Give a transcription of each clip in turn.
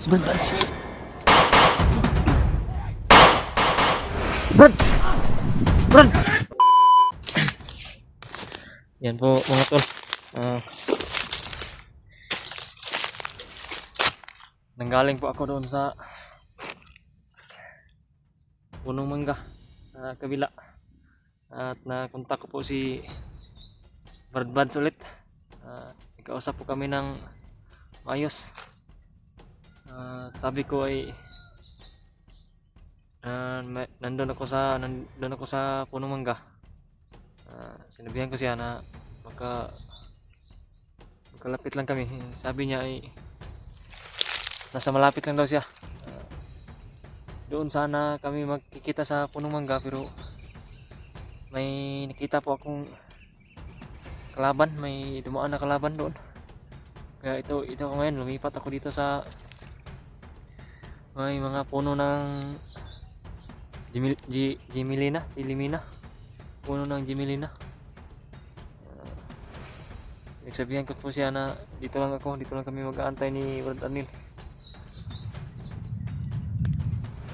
Brad, Brad. Brad! Brad! Yan po mga tol. Nanggaling po ako doon sa punong mangga sa kabila. At nakontak ko po si Brad Buds ulit. Nagkausap po kami ng maayos. Sabi ko ay nandun ako sa punong mangga. Sinabihan ko siya na magkalapit lang kami. Sabi niya ay nasa malapit lang daw siya. Doon sana kami magkikita sa punong mangga, pero may nakita po akong kalaban, may dumaan na kalaban doon. Kaya ito ako ngayon, lumipat ako dito sa may mga puno ng Jimilina, puno ng Jimilina. Nagsabihan ko po siya na dito lang kami mag-aantay ni Brad Arnel.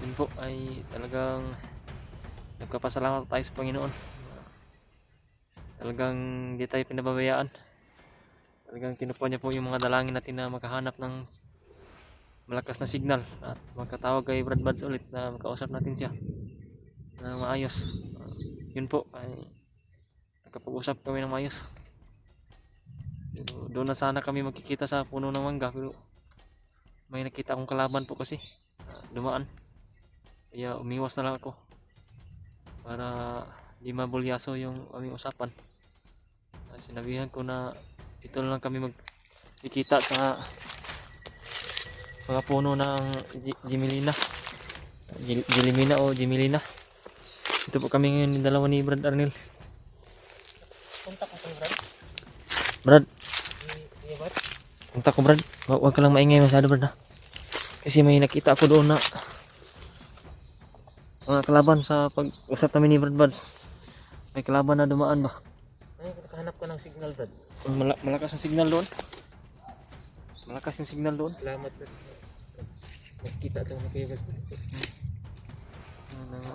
Yun po ay talagang nagpapasalamat tayo sa Panginoon. Talagang di tayo pinababayaan. Talagang kinuha niya po yung mga dalangin natin na makahanap ng malakas na signal at magkatawag kay Brad Buds ulit na makausap natin siya na maayos. Yun po ay nakapag-usap kami ng maayos. Doon na sana kami magkikita sa puno ng mangga, pero may nakita akong kalaban po kasi dumaan. Kaya umiwas na lang ako para di mabulyaso yung aming usapan. Sinabihan ko na ito lang kami magkikita sa mga puno ng Jimilina. Ito po kami ngayon yung dalawa ni Brad Arnel. Punta ko kay Brad. Brad. Punta ko Brad. Huwag ka lang maingay masyado Brad ha. Kasi may nakita ako doon na mga kalaban sa pag-usap namin ni Brad Buds. May kalaban na dumaan ba? Ay, nakahanap ka ng signal Brad. Malakas ang signal doon. Malakas yung signal doon. Salamat Brad. Nakita ito mga kayabas.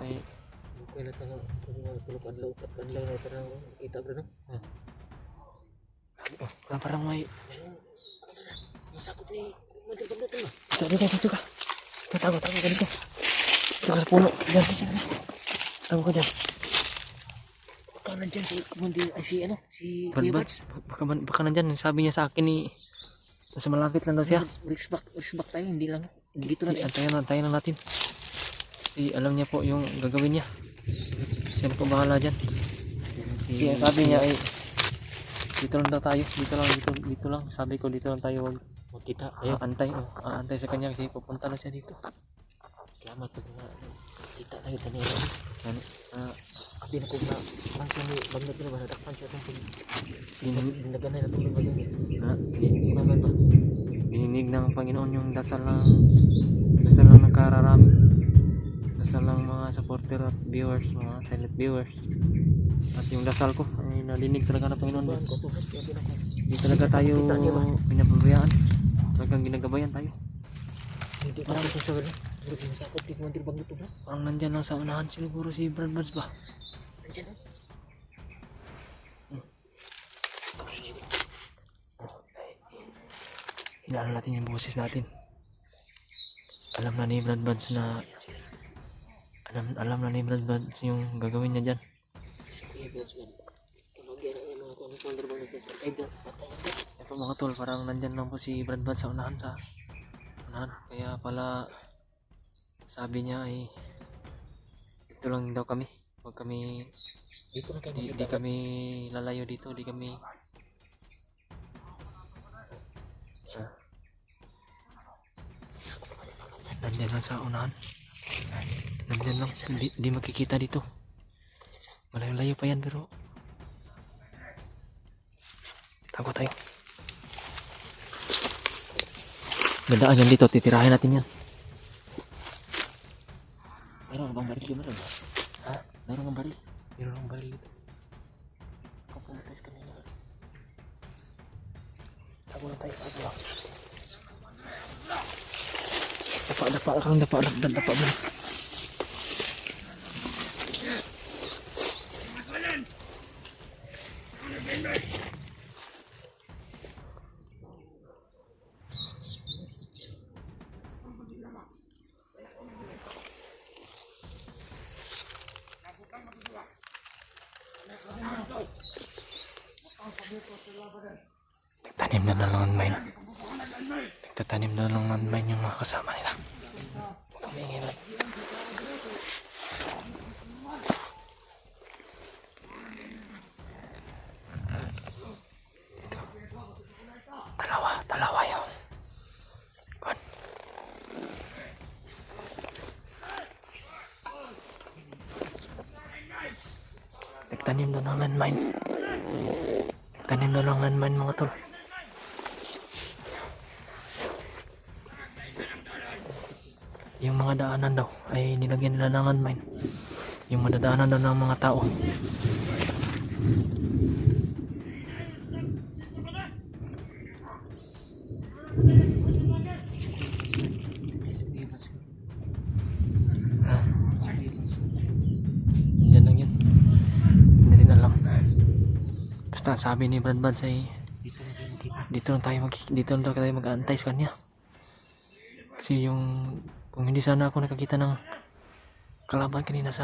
Ay okay na ito. Tulog adlaw. Adlaw na ito na kita Brad. Parang may masakot ni Brad ito. dito ka. Tago ka dito. Dito ka sa puno. Diyan. Tago ka dyan. Baka nandyan si Kumundir. Ay si ano? Si Brad Buds. Baka nandyan. Sabi niya sa akin ni nasa malapit lang daw siya. Risk back tayo. Hindi lang. Dito na. Antayin lang natin. Kasi alam niya po yung gagawin niya. Siya po bahala dyan. Kasi sabi niya ay dito lang daw tayo. Dito lang. Sabi ko dito lang tayo magkita. Aantay sa kanya kasi pupunta na siya dito. Salamat po na kita tayo kanina. Abi na ko na parang siya may banggit na ba nadakpan siya itong dinaganay na tulog ba yun? Imaman ba? Dininig ng Panginoon yung dasal ng nakararami. Dasal ng mga supporter at viewers, mga silent viewers. At yung dasal ko ay nalinig talaga ng Panginoon. Hindi talaga tayo pinababayaan. Talagang ginagabayan tayo. Hindi parang ito sa gano'n. Hindi masakot di Kumundir banggit ito Brad. Parang nandyan lang sa unahan siguro si Brad Buds ba? Nandyan o. Hinaan natin yung boses natin. Alam na ni Brad Buds na alam na ni Brad Buds yung gagawin niya dyan. Si Kuya Brad yan. Kamagyan na yung mga Kumundir banggit ito. Ay Brad, patayan ka. Ito mga tol, parang nandyan lang po si Brad Buds sa unahan. Kaya pala sabi niya ay ito lang daw kami. Huwag kami Dito na tayo di kami lalayo dito, di kami nandyan lang sa unahan. Nandyan lang, di makikita dito. Malayo-layo pa yan pero tago tayo. Gandaan yan dito, titirahin natin yan. Meron ka bang baril yun? Ha? Meron kang baril? Meron akong baril dito. Ikaw pumatas kanina. Tago na tayo. Dapa kang dapa lagdan dapa mo. Nagtanim na ng landmine. Nagtatanim na ng landmine yung mga kasama nila. Tumingin lang. Dalawa yun. Kon. Nagtanim na ng landmine. Nagtanim na ng landmine mga tol. Yung mga daanan daw ay nilagyan nila ng landmine. Yung madadaanan daw ng mga tao. Yan lang yun. Hindi rin alam. Basta sabi ni Brad Buds ay dito lang tayo mag-aantay sa kanya. Kasi yung kung hindi sana ako nakakita ng kalaban kanina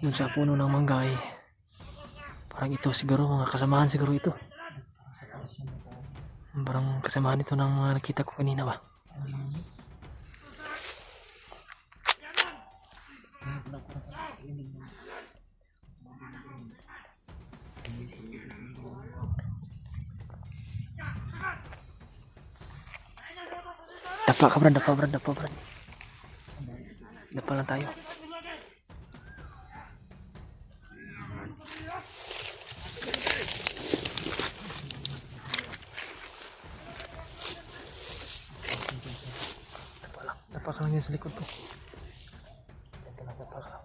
dun sa puno ng mangga ay parang ito siguro mga kasamahan siguro ito. Parang kasamahan ito ng mga nakita ko kanina ba. Dapa ka Brad. Dapa lang tayo. Dapa ka lang yan sa likod ko. Dapa ka lang.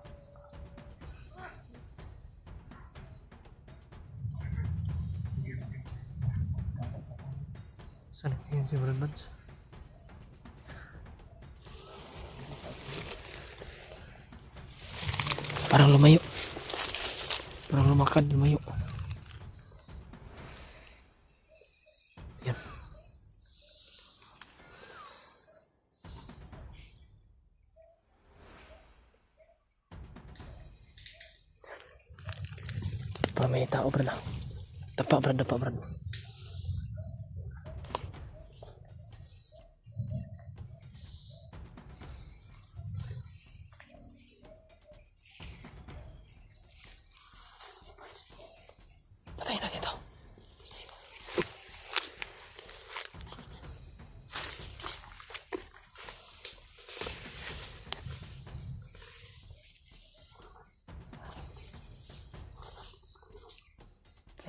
Saan yun si Brad Buds? Parang lumayo. Parang lumakad, lumayo. Yan. Parang may tao, Brad. Dapa, Brad. Patayin natin ito.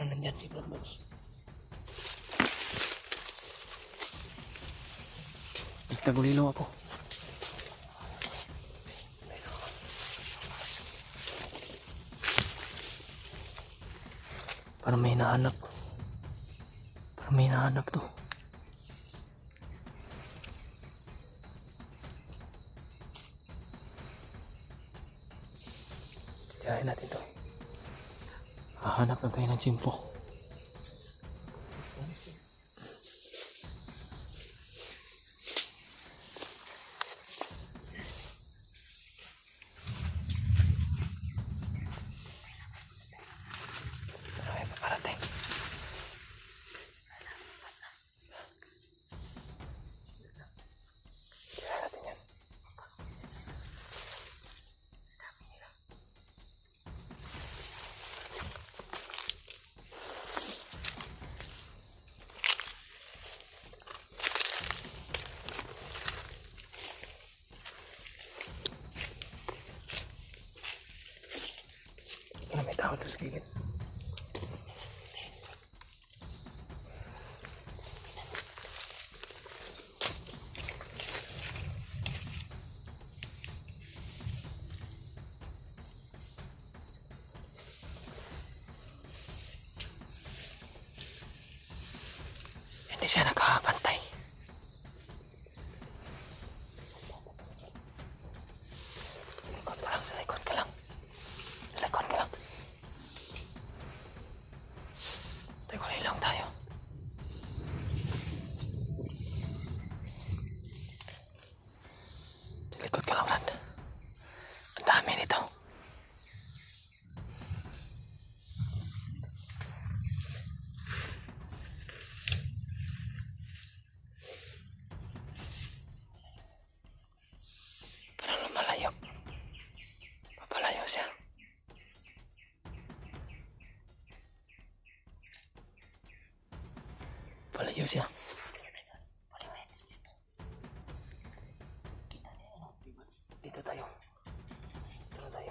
Nandyan si Brad Buds. Nagtagulilo ako. Parang may hinahanap. To. Tirahin natin to. Hahanap lang tayo ng tsimpo. Ay, paparating. Tirahin natin yan. May tao doon sa gilid. Hindi siya nakapantay. siya. Dito tayo. Dito na tayo.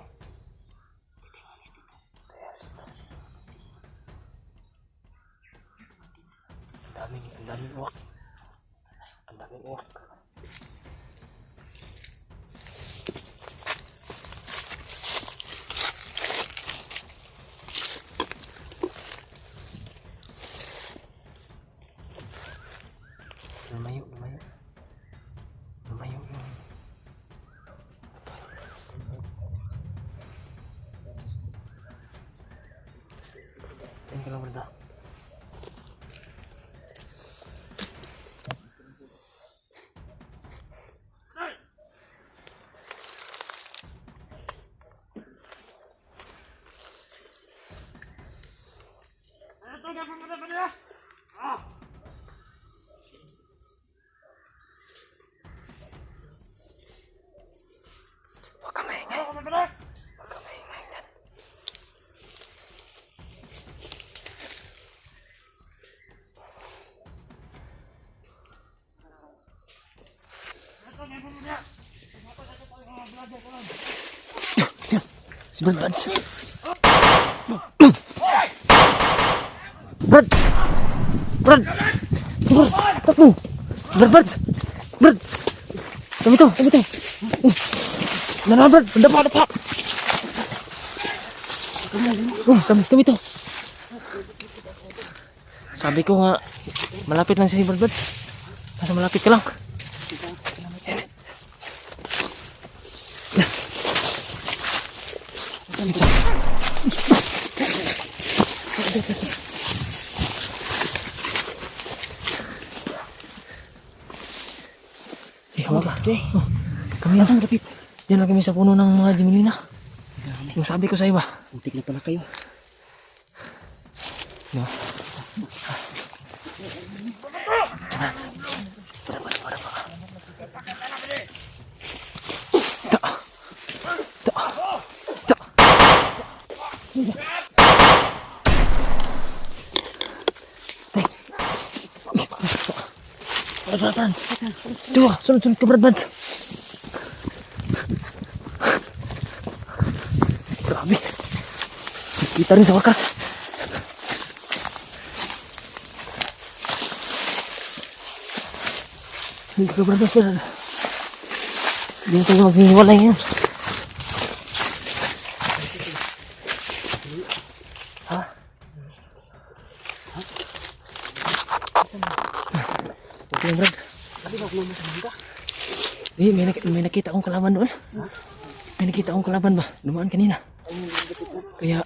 Ang daming uwak. Ang daming uwak. Lumayo, lumayo. Lumayo yun. Tingin ka lang, Brenda. Huwag ka maingay. Huwag ka maingay yan. Yan. Si Brad Buds. Brad! Brad! Brad! Takbo! Brad Buds! Brad! Kami to! Kami to! Nana, Brad! Dapa! Dapa! Kami to! Sabi ko nga, malapit lang si Brad Buds. Nasa malapit ka lang. Hawak ka. Oh, kami lang. Lapit. Diyan lang kami sa puno ng mga Gemilina. Yung sabi ko sa iba. Muntik na pala kayo. Diba? Peran. Coba, sunod ke Brad Buds. Grabe. Kita rin sa wakas. Hindi ka Brad Buds. Hindi tayo maghihiwalay ngayon. Ha? Okay, Brad. Sabi ba kung masabi ka? Eh, may nakita akong kalaban doon. Ha? May nakita akong kalaban ba? Dumaan kanina. Kaya